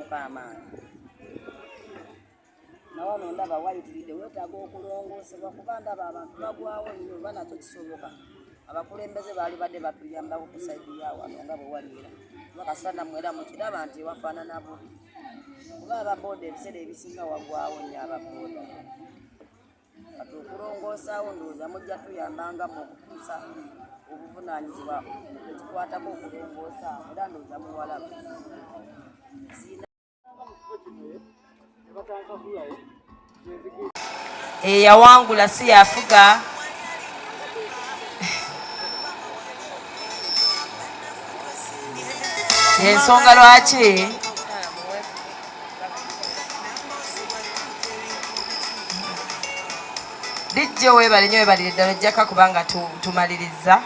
okufuuka amaanyi nawano ndaba wayitiridde weetaaga okulongoosebwa kuba ndaba abantu bagwawo nnyo banakyo kisoboka abakulembeze baali badde batuyambako ku saidi ya wano nga bwe waliira bakasana mwera mukiraba nti wafaanana bubi kuba ababooda ebiseera ebisinga wagwawo nnyo ababooda kati okulongoosaawo ndowooza mujja tuyambanga mu okutuusa obuvunaanyizibwa ekikwatako okulongoosa era ndowooza muwalaba eyawangula si yafuga ensonga lwaki lijjo weebale nnyo weebalire ddala ojjaka kubanga tumaliriza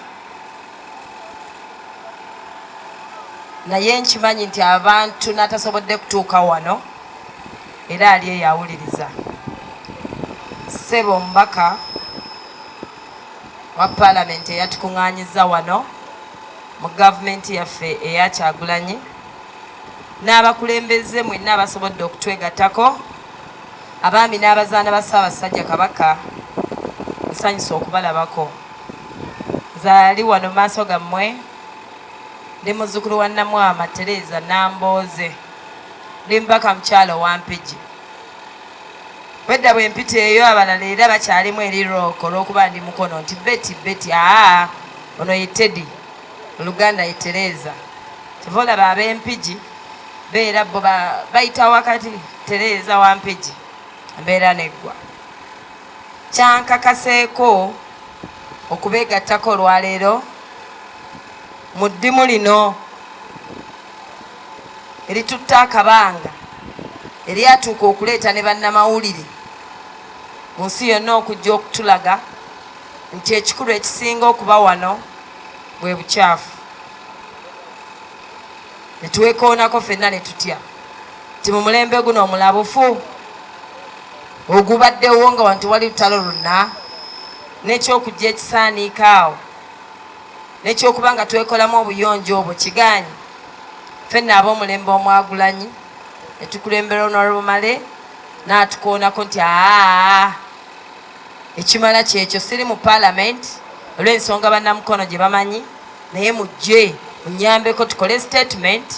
naye nkimanyi nti abantu n'atasobodde kutuuka wano era ali eyo awuliriza ssebo omubaka wa paalamenti eyatukuŋŋaanyiza wano mu gavumenti yaffe eya Kyagulanyi n'abakulembeze mwenna abasobodde okutwegattako abaami n'abazaana ba Ssaabasajja Kabaka nsanyusa okubalabako nzaali wano maaso gammwe ndi muzzukulu wa Namwama Tereza Nambooze ndi mubaka mukyalo wa Mpigi wedda bwe mpita eyo abalala era bakyalimu erirooko olw'okuba ndi mukono nti beti ono ye Teddy Oluganda ye Tereza kyova olaba ab'Empigi beera bo bayita wakati Tereza wa Mpigi mbeera neggwa kyankakaseeko okubeegattako olwaleero mu ddimu lino eritutta akabanga eryatuuka okuleeta ne bannamawulire mu nsi yonna okujja okutulaga nti ekikulu ekisinga okuba wano bwe bukyafu ne twekoonako ffenna ne tutya nti mu mulembe guno omulabufu ogubaddewo nga wantu wali lutalo lonna n'ekyokujja ekisaaniika awo n'ekyokuba nga twekolamu obuyonjo obwo kigaanyi ffenna ab'omulembe omwagulanyi ne tukulembera Honorable Male n'atukoonako nti ekimala kyekyo siri mu paalamenti olw'ensonga bannamukono gye bamanyi naye mujje munyambeko tukole statement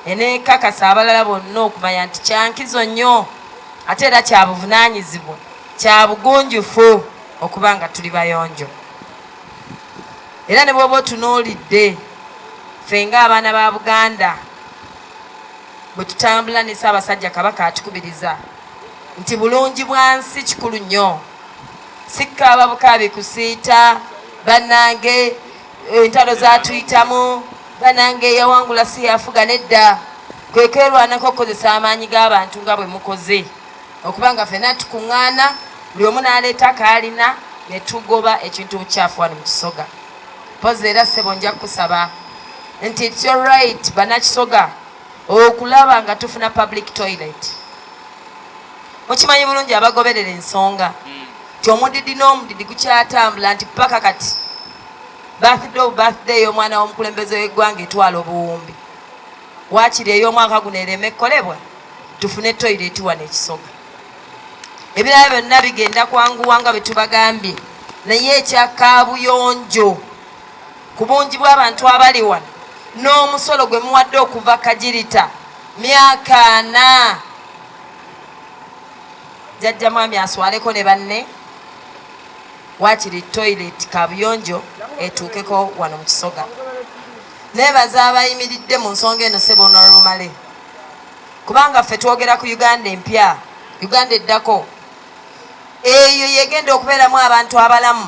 eneekakasa abalala bonna okumanya nti kyankizo nnyo ate era kya buvunaanyizibwa kya bugunjufu okuba nga tuli bayonjo era ne bw'oba otunuulidde ffe ng'abaana ba Buganda bwe tutambula ne Ssaabasajja Kabaka atukubiriza nti bulungi bwa nsi kikulu nnyo sikkaaba bukaabi kusiita bannange entalo zaatuyitamu bannange eyawangula si yafuga nedda kwe kwerwanako okukozesa amaanyi g'abantu nga bwe mukoze okuba nga ffenna tukuŋŋaana buli omu n'aleeta kaalina ne tugoba ekintu bukyafu wano mu Kisoga pozi era ssebo nja kukusaba nti it's your right bannakisoga okulaba nga tufuna public toilet mukimanyi bulungi abagoberera ensonga nti omudidi n'omudidi gukyatambula nti paka kati birthday y'omwana w'omukulembeze w'eggwanga etwala obuwumbi waakiri ey'omwaka guno ereme ekkolebwa tufune toilet wano ekisoga ebirala byonna bigenda kwanguwa nga bwe tubagambye naye ekyakaabuyonjo ku bungi bw'abantu abali wano n'omusolo gwe muwadde okuva Kagirita myaka 4 jjajja mwami aswaleko ne banne waakiri toilet kabuyonjo etuukeko wano mu Kisoga neebaza abayimiridde mu nsonga eno ssebo Honorable Male kubanga ffe twogera ku Uganda empya Uganda eddako eyo yegenda okubeeramu abantu abalamu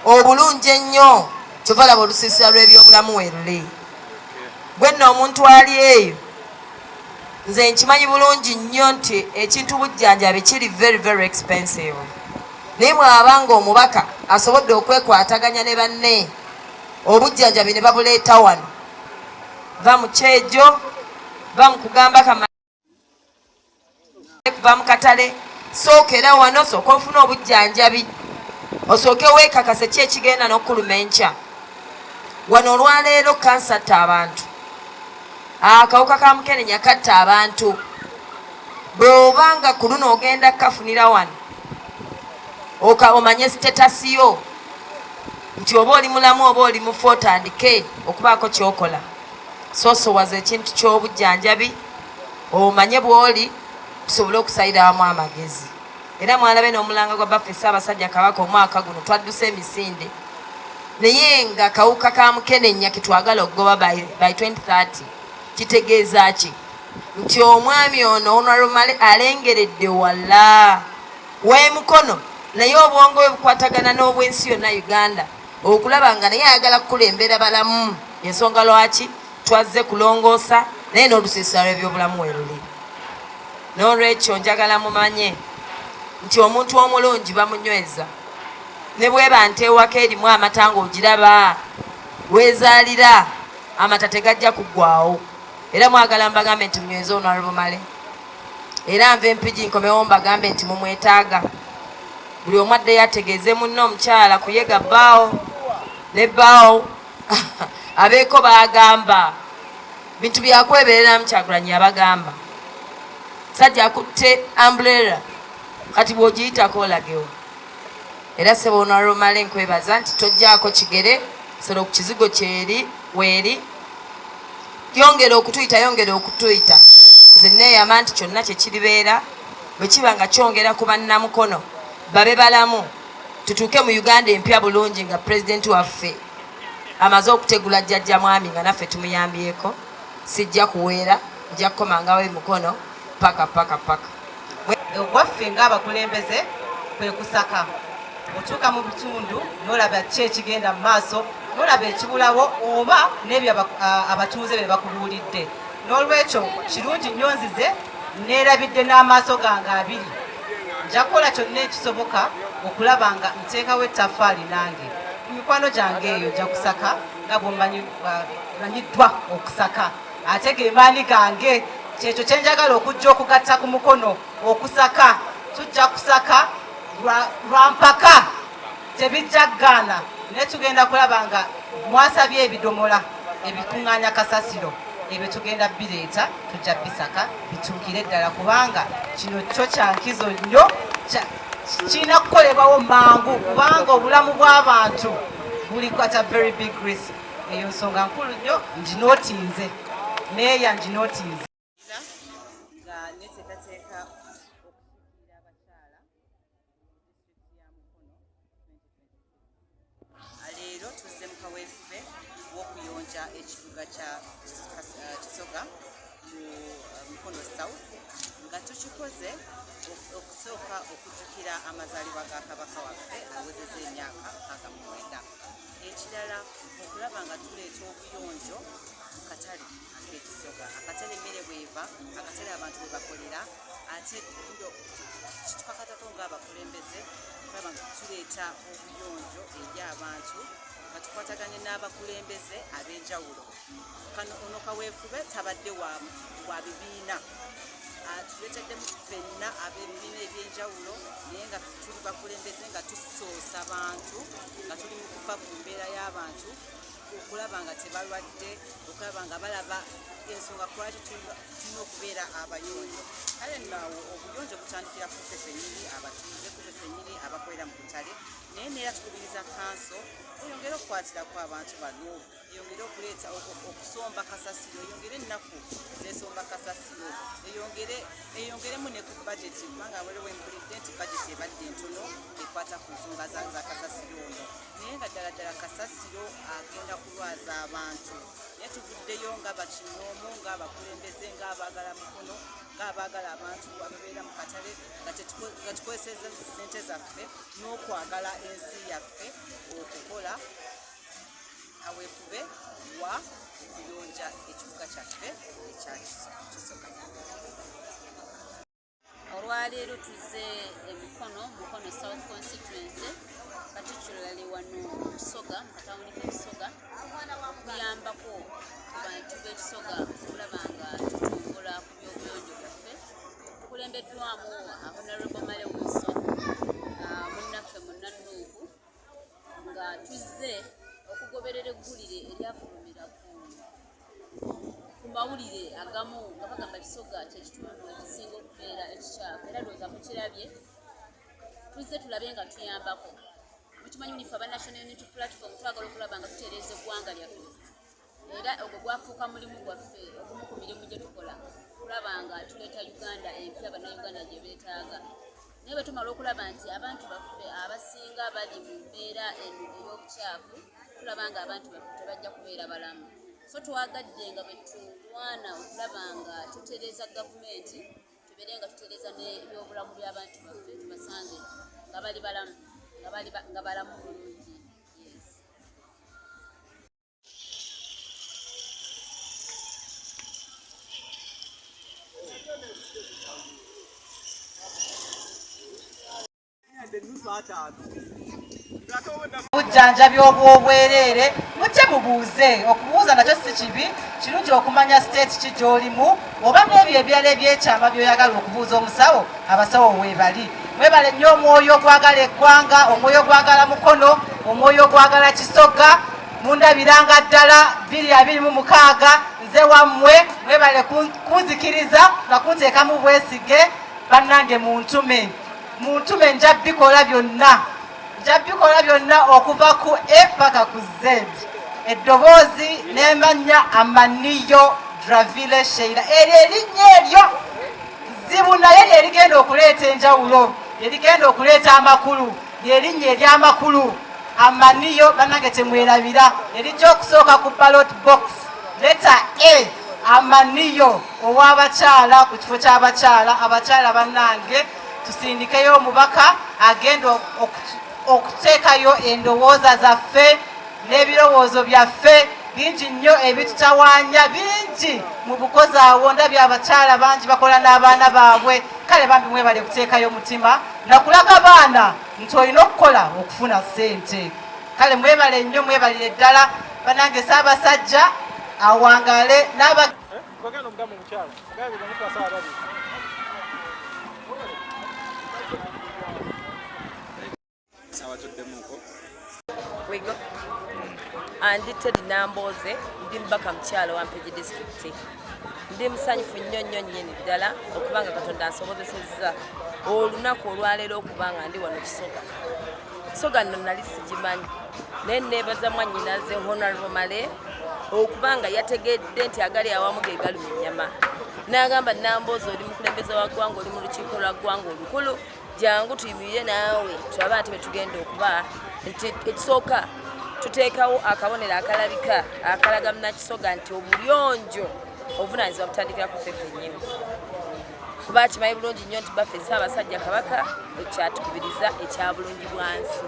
obulungi ennyo kyova laba olusiisira lw'ebyobulamu werule gwe nno omuntu ali eyo nze nkimanyi bulungi nnyo nti ekintu bujjanjabi kiri very very expensive naye bw'abanga omubaka asobodde okwekwataganya ne banne obujjanjabi ne babuleeta wano va mu kyejo va mu kugamba kuva mu katale sookera wano sooka ofuna obujjanjabi osooke weekakase ki ekigenda n'okuluma enkya wano olwaleero kansatta abantu akawuka ka mukenenya katta abantu. Bw'obanga ku luno ogenda kafunira wano omanye sitetasi yo nti oba oli mulamu oba oli mufu otandike okubaako kyokola. Soosowaza ekintu ky'obujjanjabi omanye bw'oli tusobole okusayira wamu amagezi. Era mwalabe n'omulanga gwa baffe Ssaabasajja Kabaka omwaka guno twadduse emisinde naye nga kawuka ka mukenenya ketwagala okugoba by 2030 kitegeeza ki? Nti omwami ono Honorable alengeredde wala w'emukono naye obwongo bwe bukwatagana n'obwensi yonna Uganda okulaba nga naye ayagala kukulembera balamu. Ensonga lwaki twazze kulongoosa naye n'olusiisira lw'ebyobulamu weruli. N'olwekyo njagala mumanye nti omuntu omulungi bamunyweza. Ne bweba ntewaka erimu amata ng'ogiraba weezaalira amata tegajja kuggwawo. Era mwagala mbagambe nti munyweze Honorable Male. Era nve Mpigi nkomewo mbagambe nti mumwetaaga. Buli omu addeyo ategeeze munno omukyala kuyega bbaawo ne bbaawo abeeko baagamba bintu byakwebereramu Kyagulanyi abagamba. Sajja akutte umbrella kati bw'ogiyitako olagewo. Era ssebo Honorable Male nkwebaza nti tojjaako kigere solo ku kizigo kyeri weeri. Yongera okutuyita nze neeyama nti kyonna kye kiribeera bwe kiba nga kyongera ku bannamukono babe balamu tutuuke mu Uganda empya bulungi nga pulezidenti waffe amaze okutegula jjajja mwami nga naffe tumuyambyeko. Sijja kuweera nja kukomangawo emukono paka. Waffe ng'abakulembeze kwe kusaka otuuka mu bitundu n'olaba ki ekigenda mu maaso n'olaba ekibulawo oba n'ebyo abatuuze bye bakubuulidde. N'olwekyo kirungi nnyo nzize neerabidde n'amaaso gange abiri. Nja kukola kyonna ekisoboka okulaba nga nteekawo ettaffaali nange ku mikwano gyange eyo nja kusaka nga bw'omanyiddwa okusaka. Ate ge maani gange kyekyo kye njagala okujja okugatta ku mukono okusaka. Tujja kusaka lwa mpaka tebijja ggaana. Naye tugenda kulaba nga mwasabye ebidomola ebikuŋŋaanya kasasiro ebyo tugenda bireeta tujja bisaka bituukire ddala kubanga kino kyo kya nkizo nnyo kirina kukolebwawo mangu kubanga obulamu bw'abantu buli at a very big risk. Eyo nsonga nkulu nnyo nginootinze neeya nginootinze nga neteekateeka okufuukirira abakyala leero tuzze mu kaweefube w'okuyonja ekibuga kya Kisoga mu Mukono South nga tukikoze okusooka okujjukira amazaalibwa ga Kabaka waffe awezezza emyaka 69. Ekirala okulaba nga tuleeta obuyonjo mu katale ak'ekisoga. Akatale emmere bw'eva, akatale abantu bwe bakolera, ate kitukakatako ng'abakulembeze okulaba nga tuleeta obuyonjo eri abantu nga tukwataganye n'abakulembeze ab'enjawulo. Ono kaweefube tabadde wa bibiina. Tuleeteddemu ffenna ab'ebibiina eby'enjawulo naye nga tuli bakulembeze nga tusoosa abantu nga tuli mu kufa ku mbeera y'abantu okulaba nga tebalwadde, okulaba nga balaba ensonga lwaki tulina okubeera abayonjo. Kale naawo obuyonjo butandikira ku ffe ffennyini abatuuze, ku ffe ffennyini abakolera mu butale, naye neera tukubiriza kanso eyongere okukwatirako abantu bano, eyongere okuleeta okusomba kasasiro, eyongere ennaku z'esomba kasasiro, eyongeremu ne ku bajeti kubanga waliwo empulidde nti bajeti ebadde ntono ekwata ku nsonga za kasasiro ono. Naye nga ddala ddala kasasiro agenda kulwaza abantu. Naye tuvuddeyo nga bakinoomu, ng'abakulembeze, ng'abaagala mukono, ng'abaagala abantu ababeera mu katale nga tukozeseza ssente zaffe n'okwagala ensi yaffe okukola kaweefube wa okuyonja ekibuga kyaffe ekya Kisoga. Olwaleero tuzze Mukono South Constituency, particularly wano Kisoga, mu katawuni k'Ekisoga, okuyambako ku bantu b'Ekisoga okulaba nga tutumbula ku by'obuyonjo byaffe. Tukulembeddwamu Honorable Male Wilson, munnaffe munnaNnuubu, nga tuzze okugoberera eggulire eryafulumira ku mawulire agamu nga bagamba Kisoga kyekitundu ekisinga okubeera ekikyafu era ndowooza mukirabye tuzze tulabe nga tuyambako mukimanyi unife aba National Unity Platform twagala okulaba nga tutereeza eggwanga lyaffe era ogwo gwafuuka mulimu gwaffe ogumu ku mirimu gye tukola kulaba nga tuleeta Uganda empya bannayuganda gye beetaaga naye bwe tumala okulaba nti abantu baffe abasinga bali mu mbeera ey'obukyafu tulaba nga abantu baffe tebajja kubeera balamu so twagadde nga bwe tulwana okulaba nga tutereeza gavumenti tubeere nga tutereeza n'ebyobulamu by'abantu baffe tubasange nga bali balamu nga balamu bulungi. Bujjanjabi obw'obwereere mujje mubuuze okubuuza nakyo si kibi kirungi okumanya state ki gy'olimu oba n'ebyo ebirala ebyekyama by'oyagala okubuuza omusawo abasawo weebali mwebale nnyo omwoyo ogwagala eggwanga omwoyo ogwagala Mukono omwoyo ogwagala Kisoga mundabiranga ddala 2026 nze wammwe mwebale kunzikiriza nga kunteekamu bwesige bannange muntume nja bikola byonna okuva ku A paka ku Z eddoboozi n'emanya Amaniyo Dravile Sheila eryo erinnya eryo zibu naye lyerigenda okuleeta enjawulo lyerigenda okuleeta amakulu lyerinnya ery'amakulu Amaniyo bannange temwerabira erijja okusooka ku ballot box leta A Amaniyo ow'abakyala ku kifo ky'abakyala abakyala bannange tusindikeyo omubaka agenda okuteekayo endowooza zaffe n'ebirowoozo byaffe bingi nnyo ebitutawaanya bingi mu bukozi awo ndabye abakyala bangi bakola n'abaana baabwe kale bambi mwebale kuteekayo omutima nakulaga baana nti olina okukola okufuna ssente kale mwebale nnyo mwebalire ddala banange Ssaabasajja awangale Wigo. Andi Teddy Namboze, ndi mbaka mukyalo wa Mpigi District. Ndi musanyufu nnyo nnyini ddala okubanga Katonda ansobozesezza olunaku olwaleero okubanga ndi wano Kisoga. Kisoga nno nali sigimanyi naye neebaza mwannyinaze Honorable Male okubanga yategedde nti agali awamu ge galuma ennyama n'agamba Namboze oli mukulembeze wa ggwanga oli mu lukiiko lwa ggwanga olukulu jangu tuyimirire naawe tulabe ate bwe tugenda okuba nti ekisooka tuteekawo akabonero akalabika akalaga Munnakisoga nti obuyonjo obuvunaanyizibwa butandikira ku ffe ffennyini kuba kimanyi bulungi nnyo nti baffe Ssaabasajja Kabaka ekyatukubiriza ekya bulungi bwansi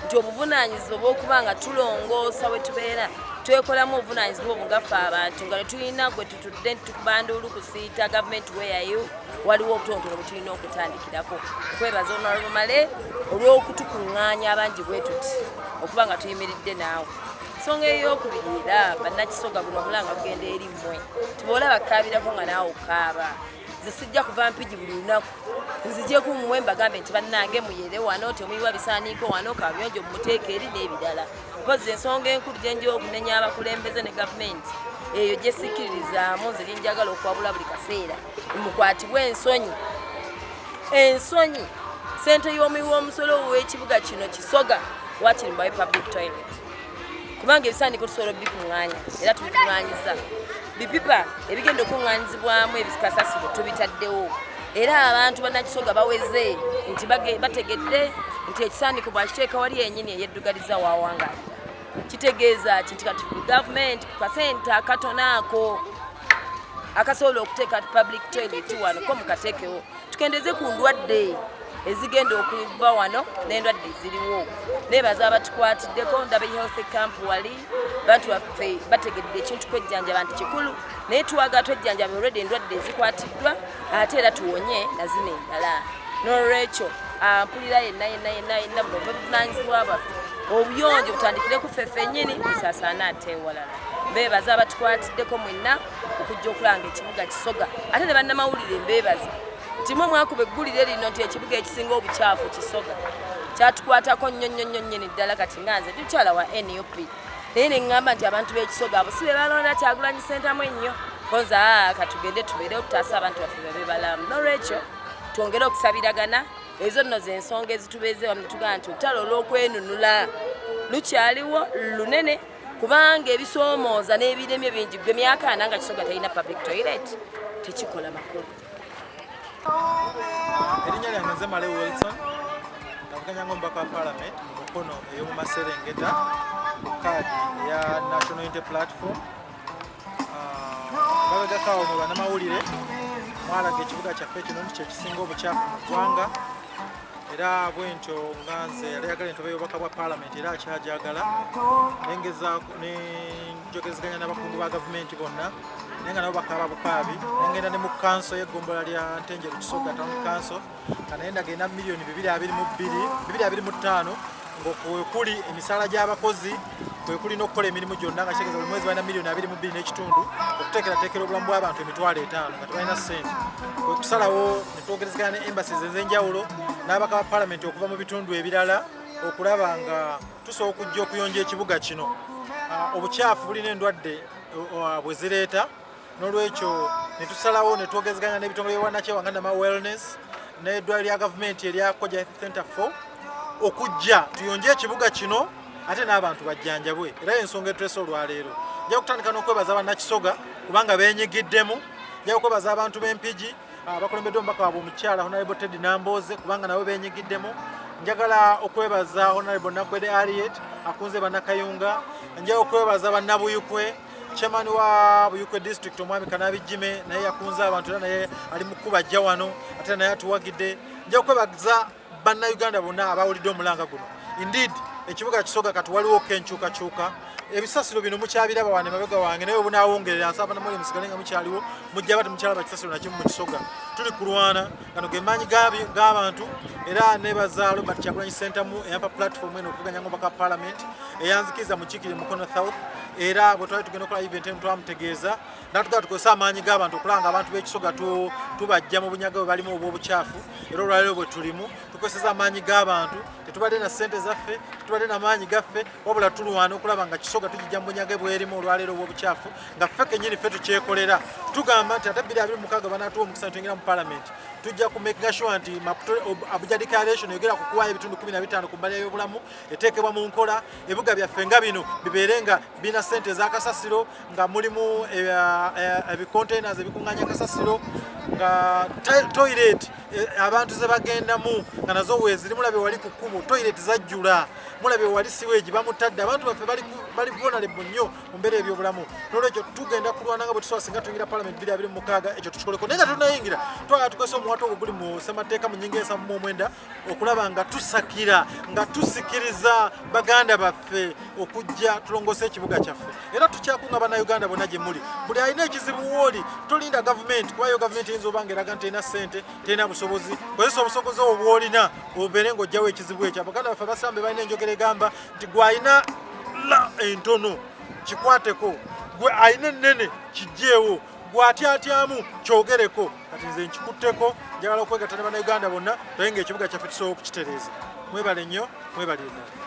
nti obuvunaanyizibwa bw'okuba nga tulongoosa we tubeera twekolamu obuvunaanyizibwa obugaffe abantu nga netulina gwe tutudde ntitukubandulu kusiita gavumenti weeyayo waliwo obutonotono bwe tulina okutandikirako kwebaza Honorable Male olw'okutukuŋŋaanya abangi bwe tuti okuba nga tuyimiridde naawe nsonga ey'okubiri era Bannakisoga guno omulanga gugenda eri mmwe tiboolaba kaabirako nga naawe okaaba nze sijja kuva Mpigi buli lunaku nzijjeku mmwe mbagambe nti bannange muyere wano temuyiwa bisaaniiko wano kaabuyonjo mumuteeka eri n'ebirala mpozi ensonga enkulu gye nja okunenya abakulembeze ne gavumenti eyo gye sikkiririzaamu nze gyenjagala okuwabula buli kaseera mukwatibwe ensonyi ssente y'omuwi w'omusolo w'ekibuga kino Kisoga wakiri mbawe public toilet kubanga ebisaaniiko tusobola bikuŋŋaanya era tubikuŋŋaanyiza bipipa ebigenda okuŋŋaanyizibwamu ebikasasiro tubitaddewo era abantu Bannakisoga baweze nti bategedde nti ekisaaniiko bwakiteeka wali yennyini eyeddugaliza waawanga kitegeeza nti kati gavumenti ku kasente akatono ako akasobola okuteeka public toilet wano ko mukateekewo tukendeze ku ndwadde ezigenda okuva wano n'endwadde ziriwo neebaza abatukwatiddeko ndaba health camp wali bantu baffe bategedde ekintu kwejjanjaba nti kikulu naye tuwaga twejjanjaba olwedde endwadde ezikwatiddwa ate era tuwonye nazino endala n'olwekyo mpulira yenna buno buvunaanyizibwa baffe obuyonjo butandikire ku ffe ffennyini busaasaana ate ewalala mbeebaza abatukwatiddeko mwenna okujja okulanga ekibuga Kisoga ate ne bannamawulire mbeebaza nti mwe mwakuba eggulire lino nti ekibuga ekisinga obukyafu Kisoga kyatukwatako nnyo nnyini ddala kati nga nze tukyala wa NUP naye ne ŋŋamba nti abantu b'Ekisoga abo si be balonda Kyagulanyi Ssentamu ennyo konza katugende tubeere okutaasa abantu baffe babe balamu n'olwekyo twongere okusabiragana ezo nno z'ensonga ezitubeeze wano tugaa nti olutalo olw'okwenunula lukyaliwo lunene kubanga ebisoomooza n'ebiremye bingi gwe myaka ana nga Kisoga talina public toilet tekikola makulu. Erinnya lyange nze Male Wilson navuganya ng'omubaka wa Parliament mu mukono ey'omu Maserengeta ku kaadi eya National Unity Platform. Babegakaawo mu bannamawulire mwalaga ekibuga kyaffe kino nti kyekisinga obukyafu mu ggwanga era bwentyo nga nze yali ayagala entobe y'obubaka bwa Parliament era akyajagala nenjogezeganya n'abakungu ba gavumenti bonna naye nga nabo bakaaba bukaabi nengenda ne mu kanso y'eggombolola lya Ntenjeru Kisoga Town Council nga naye ndagenda miliyoni 225 ng'okuli emisaala gy'abakozi kuli n'okukola emirimu gyonna nga kitegeeza buli mwezi balina miliyoni 22 n'ekitundu okuteekerateekera obulamu bw'abantu emitwalo 5 nga tebalina ssente. Kwe kusalawo ne twogerezegana ne embassies ez'enjawulo n'ababaka ba Parliament okuva mu bitundu ebirala okulaba nga tusobola okujja okuyonja ekibuga kino. Obukyafu bulina endwadde bwe zireeta n'olwekyo ne tusalawo ne twogezeganya n'ebitongole by'obwannakyewa nga Nama Wellness n'eddwaliro lya gavumenti erya Koja Center 4 okujja tuyonje ekibuga kino ate n'abantu bajjanjabwe era ensonga etuleese olwaleero. Nja kutandika n'okwebaza abannakisoga kubanga beenyigiddemu. Nja okwebaza abantu b'Empigi abakulembeddwe omubaka waabwe omukyala Honorable Ted Nambooze kubanga nabo beenyigiddemu. Njagala okwebaza Honorable Nakwede Harriet akunze bannakayunga. Nja okwebaza bannabuyukwe chairman wa Buyukwe district omwami Kanabijime naye yakunze abantu era naye ali mu kubajja wano ate naye atuwagidde. Nja okwebaza bannayuganda bonna abawulidde omulanga guno. Indeed ekibuga Kisoga kati waliwo kenkyukakyuka ebisasiro bino mukyabiraba wane mabega wange naye obunaawongerera nsaba namuli musigale nga mukyaliwo mujja bati mukyalaba kisasiro nakimu mu Kisoga. Tuli kulwana gano ge maanyi g'abantu era nebaza Robert Kyagulanyi Center mu eyampa platform eno okuvuganya ng'omubaka Parliament eyanzikiriza mu Kikiri Mukono South era bwe twali tugenda okola event emu twamutegeeza natugala tukozesa amaanyi g'abantu okulanga abantu b'Ekisoga tubajja mu bunyaga bwe balimu obw'obukyafu era olwaleero bwe tulimu tukozesa amaanyi g'abantu tetubadde na ssente zaffe tetubadde na maanyi gaffe wabula tulwana okulaba nga Kisoga tugijja mu bunyaga bwerimu olwaleero obw'obukyafu nga ffe kennyini ffe tukyekolera tugamba nti ate 2026 banatuwa omukisa tuyingira mu Parliament tujja kumakinga sure nti Abuja Declaration yogera ku kuwaayo ebitundu 15 ku mbali y'obulamu eteekebwa mu nkola ebibuga byaffe nga bino bibeere nga bina ssente z'akasasiro nga mulimu ebicontainers ebikuŋŋaanya akasasiro nga toilet abantu ze bagendamu nga nazo weeziri mulabye wali ku kkubo toilet zajjula mulabye wali siweegi bamutadde abantu baffe bali vulnerable nnyo mu mbeera ebyobulamu n'olwekyo tugenda kulwana nga bwe tusobola singa tuyingira Parliament 2026 ekyo tukikoleko naye nga tunayingira twagala tukozesa omuwato ogwo guli mu ssemateeka mu nnyingo ensamba mu omwenda okulaba nga tusakira nga tusikiriza baganda baffe okujja tulongoose ekibuga kyaffe era tukyakunga bannayuganda bonna gye muli buli alina ekizibu wooli tolinda gavumenti kubayo gavumenti eyinza obanga eraga nti terina ssente terina busobozi kozesa obusobozi obwo bw'olina obeere ng'ojjawo ekizibu ekyo abaganda baffe abasambe balina enjogera egamba nti gwe alina la entono kikwateko gwe alina ennene kijjeewo gwatyatyamu kyogereko kati nze nkikutteko njagala okwegatta ne bannayuganda bonna naye ng'ekibuga kyaffe tusobola okukitereeza. Mwebale nnyo, mwebalire ddala.